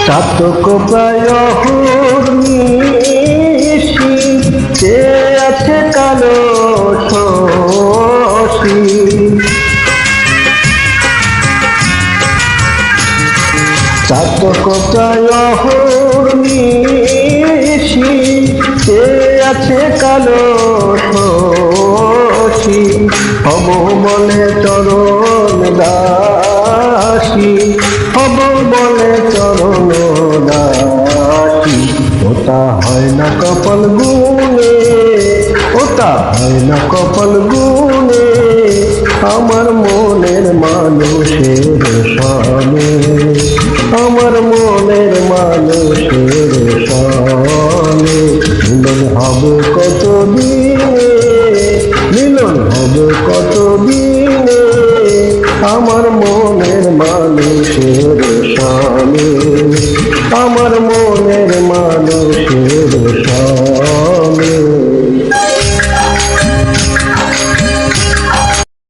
চাতক প্রায় নিশি কে আছে কালো শশী। চাতক প্রায় নিশি কে আছে কালো শশী। হব বলে চরণ দাসী, হব বলে চরণ দাসী। ওটা হয় না কপাল গুনে, ওটা হয় না কপাল গুনে, আমার মনের মানুষের সনে, আমার মনের মানুষের সনে। মিলন হবে কত দিনে, মিলন হবে কত দিনে, আমার মনের মানুষের সনে, আমার মনের মানুষের